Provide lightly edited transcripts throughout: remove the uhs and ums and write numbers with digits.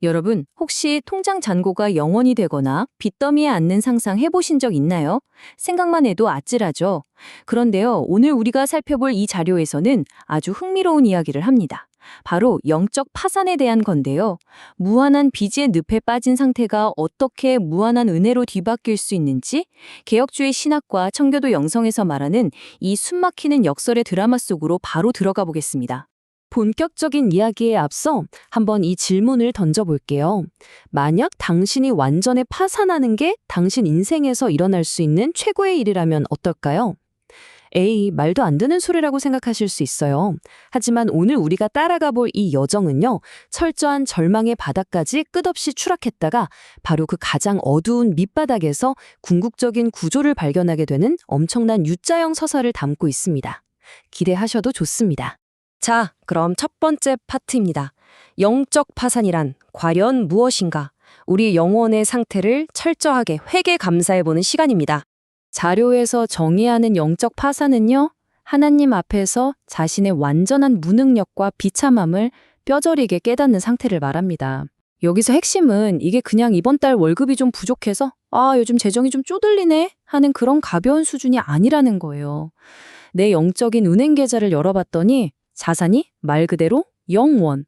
여러분, 혹시 통장 잔고가 0원이 되거나 빚더미에 앉는 상상 해보신 적 있나요? 생각만 해도 아찔하죠. 그런데요, 오늘 우리가 살펴볼 이 자료에서는 아주 흥미로운 이야기를 합니다. 바로 영적 파산에 대한 건데요. 무한한 빚의 늪에 빠진 상태가 어떻게 무한한 은혜로 뒤바뀔 수 있는지, 개혁주의 신학과 청교도 영성에서 말하는 이 숨막히는 역설의 드라마 속으로 바로 들어가 보겠습니다. 본격적인 이야기에 앞서 한번 이 질문을 던져볼게요. 만약 당신이 완전히 파산하는 게 당신 인생에서 일어날 수 있는 최고의 일이라면 어떨까요? 에이, 말도 안 되는 소리라고 생각하실 수 있어요. 하지만 오늘 우리가 따라가 볼 이 여정은요, 철저한 절망의 바닥까지 끝없이 추락했다가 바로 그 가장 어두운 밑바닥에서 궁극적인 구조를 발견하게 되는 엄청난 U자형 서사를 담고 있습니다. 기대하셔도 좋습니다. 자, 그럼 첫 번째 파트입니다. 영적 파산이란 과연 무엇인가? 우리 영혼의 상태를 철저하게 회개 감사해보는 시간입니다. 자료에서 정의하는 영적 파산은요, 하나님 앞에서 자신의 완전한 무능력과 비참함을 뼈저리게 깨닫는 상태를 말합니다. 여기서 핵심은 이게 그냥 이번 달 월급이 좀 부족해서 요즘 재정이 좀 쪼들리네 하는 그런 가벼운 수준이 아니라는 거예요. 내 영적인 은행 계좌를 열어봤더니 자산이 말 그대로 0원,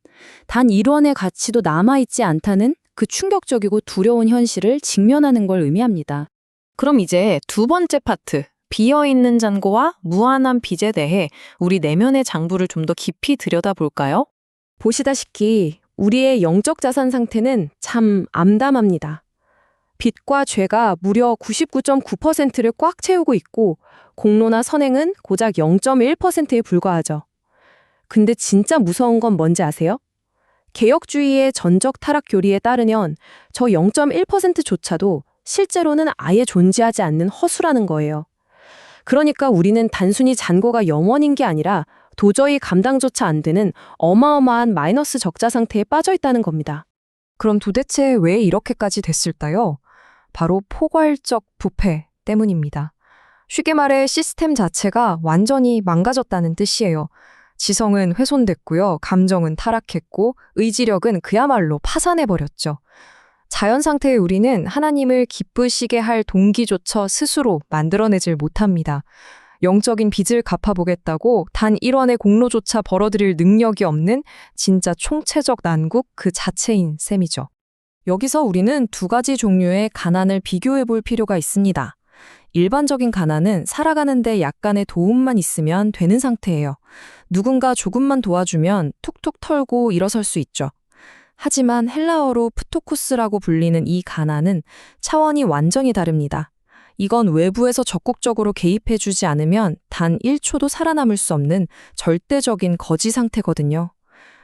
단 1원의 가치도 남아있지 않다는 그 충격적이고 두려운 현실을 직면하는 걸 의미합니다. 그럼 이제 두 번째 파트, 비어있는 잔고와 무한한 빚에 대해 우리 내면의 장부를 좀 더 깊이 들여다볼까요? 보시다시피 우리의 영적 자산 상태는 참 암담합니다. 빚과 죄가 무려 99.9%를 꽉 채우고 있고 공로나 선행은 고작 0.1%에 불과하죠. 근데 진짜 무서운 건 뭔지 아세요? 개혁주의의 전적 타락 교리에 따르면 저 0.1%조차도 실제로는 아예 존재하지 않는 허수라는 거예요. 그러니까 우리는 단순히 잔고가 0원인 게 아니라 도저히 감당조차 안 되는 어마어마한 마이너스 적자 상태에 빠져 있다는 겁니다. 그럼 도대체 왜 이렇게까지 됐을까요? 바로 포괄적 부패 때문입니다. 쉽게 말해 시스템 자체가 완전히 망가졌다는 뜻이에요. 지성은 훼손됐고요. 감정은 타락했고 의지력은 그야말로 파산해버렸죠. 자연 상태의 우리는 하나님을 기쁘시게 할 동기조차 스스로 만들어내질 못합니다. 영적인 빚을 갚아보겠다고 단 1원의 공로조차 벌어들일 능력이 없는 진짜 총체적 난국 그 자체인 셈이죠. 여기서 우리는 두 가지 종류의 가난을 비교해 볼 필요가 있습니다. 일반적인 가난은 살아가는 데 약간의 도움만 있으면 되는 상태예요. 누군가 조금만 도와주면 툭툭 털고 일어설 수 있죠. 하지만 헬라어로 프토코스라고 불리는 이 가난은 차원이 완전히 다릅니다. 이건 외부에서 적극적으로 개입해주지 않으면 단 1초도 살아남을 수 없는 절대적인 거지 상태거든요.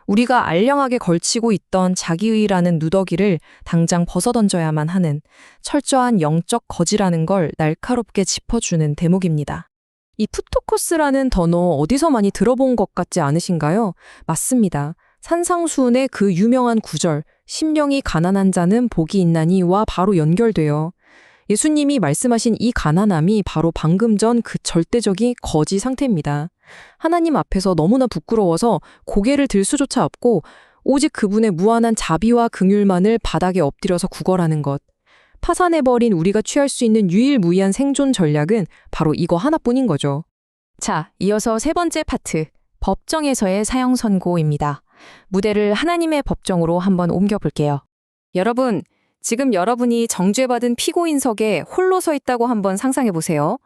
우리가 알량하게 걸치고 있던 자기의라는 누더기를 당장 벗어던져야만 하는 철저한 영적 거지라는 걸 날카롭게 짚어주는 대목입니다. 이 프토코스라는 단어 어디서 많이 들어본 것 같지 않으신가요? 맞습니다. 산상수훈의 그 유명한 구절, 심령이 가난한 자는 복이 있나니와 바로 연결돼요. 예수님이 말씀하신 이 가난함이 바로 방금 전 그 절대적인 거지 상태입니다. 하나님 앞에서 너무나 부끄러워서 고개를 들 수조차 없고 오직 그분의 무한한 자비와 긍휼만을 바닥에 엎드려서 구걸하는 것. 파산해버린 우리가 취할 수 있는 유일무이한 생존 전략은 바로 이거 하나뿐인 거죠. 자, 이어서 세 번째 파트, 법정에서의 사형 선고입니다. 무대를 하나님의 법정으로 한번 옮겨볼게요. 여러분, 지금 여러분이 정죄받은 피고인석에 홀로 서 있다고 한번 상상해보세요.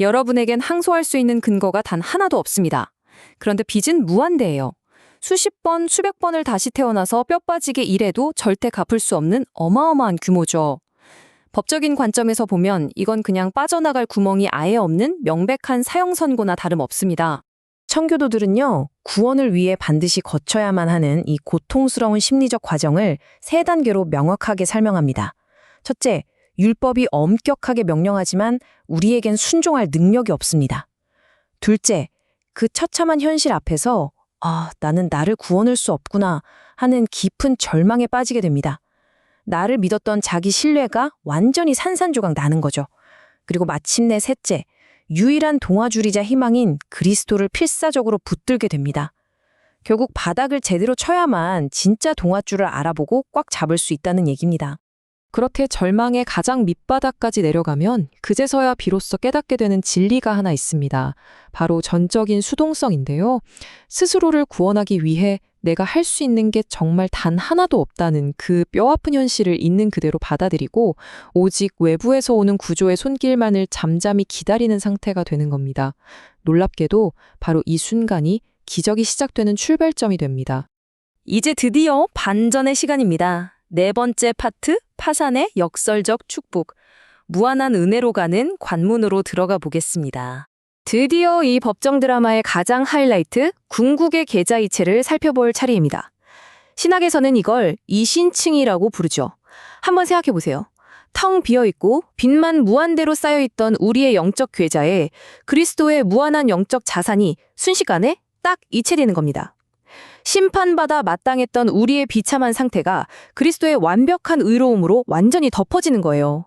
여러분에겐 항소할 수 있는 근거가 단 하나도 없습니다. 그런데 빚은 무한대예요. 수십 번, 수백 번을 다시 태어나서 뼈 빠지게 일해도 절대 갚을 수 없는 어마어마한 규모죠. 법적인 관점에서 보면 이건 그냥 빠져나갈 구멍이 아예 없는 명백한 사형 선고나 다름없습니다. 청교도들은요, 구원을 위해 반드시 거쳐야만 하는 이 고통스러운 심리적 과정을 세 단계로 명확하게 설명합니다. 첫째, 율법이 엄격하게 명령하지만 우리에겐 순종할 능력이 없습니다. 둘째, 그 처참한 현실 앞에서 나는 나를 구원할 수 없구나 하는 깊은 절망에 빠지게 됩니다. 나를 믿었던 자기 신뢰가 완전히 산산조각 나는 거죠. 그리고 마침내 셋째, 유일한 동화줄이자 희망인 그리스도를 필사적으로 붙들게 됩니다. 결국 바닥을 제대로 쳐야만 진짜 동아줄을 알아보고 꽉 잡을 수 있다는 얘기입니다. 그렇게 절망의 가장 밑바닥까지 내려가면 그제서야 비로소 깨닫게 되는 진리가 하나 있습니다. 바로 전적인 수동성인데요. 스스로를 구원하기 위해 내가 할 수 있는 게 정말 단 하나도 없다는 그 뼈아픈 현실을 있는 그대로 받아들이고 오직 외부에서 오는 구조의 손길만을 잠잠히 기다리는 상태가 되는 겁니다. 놀랍게도 바로 이 순간이 기적이 시작되는 출발점이 됩니다. 이제 드디어 반전의 시간입니다. 네 번째 파트, 파산의 역설적 축복. 무한한 은혜로 가는 관문으로 들어가 보겠습니다. 드디어 이 법정 드라마의 가장 하이라이트, 궁극의 계좌이체를 살펴볼 차례입니다. 신학에서는 이걸 이신층이라고 부르죠. 한번 생각해 보세요. 텅 비어있고 빚만 무한대로 쌓여있던 우리의 영적 계좌에 그리스도의 무한한 영적 자산이 순식간에 딱 이체되는 겁니다. 심판받아 마땅했던 우리의 비참한 상태가 그리스도의 완벽한 의로움으로 완전히 덮어지는 거예요.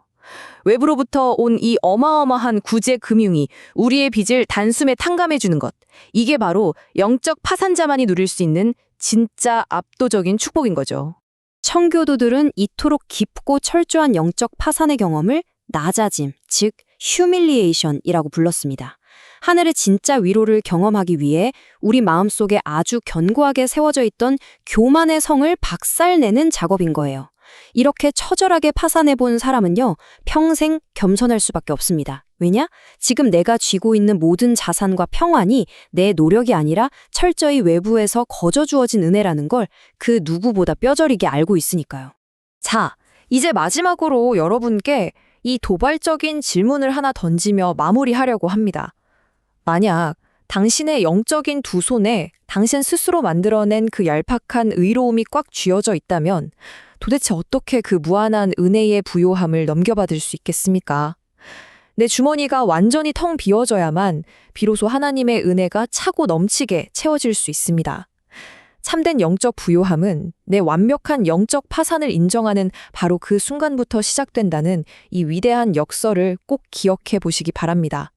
외부로부터 온 이 어마어마한 구제 금융이 우리의 빚을 단숨에 탕감해주는 것. 이게 바로 영적 파산자만이 누릴 수 있는 진짜 압도적인 축복인 거죠. 청교도들은 이토록 깊고 철저한 영적 파산의 경험을 낮아짐, 즉 휴밀리에이션이라고 불렀습니다. 하늘의 진짜 위로를 경험하기 위해 우리 마음속에 아주 견고하게 세워져 있던 교만의 성을 박살내는 작업인 거예요. 이렇게 처절하게 파산해본 사람은요, 평생 겸손할 수밖에 없습니다. 왜냐? 지금 내가 쥐고 있는 모든 자산과 평안이 내 노력이 아니라 철저히 외부에서 거저 주어진 은혜라는 걸 그 누구보다 뼈저리게 알고 있으니까요. 자, 이제 마지막으로 여러분께 이 도발적인 질문을 하나 던지며 마무리하려고 합니다. 만약 당신의 영적인 두 손에 당신 스스로 만들어낸 그 얄팍한 의로움이 꽉 쥐어져 있다면 도대체 어떻게 그 무한한 은혜의 부요함을 넘겨받을 수 있겠습니까? 내 주머니가 완전히 텅 비워져야만 비로소 하나님의 은혜가 차고 넘치게 채워질 수 있습니다. 참된 영적 부요함은 내 완벽한 영적 파산을 인정하는 바로 그 순간부터 시작된다는 이 위대한 역설을 꼭 기억해 보시기 바랍니다.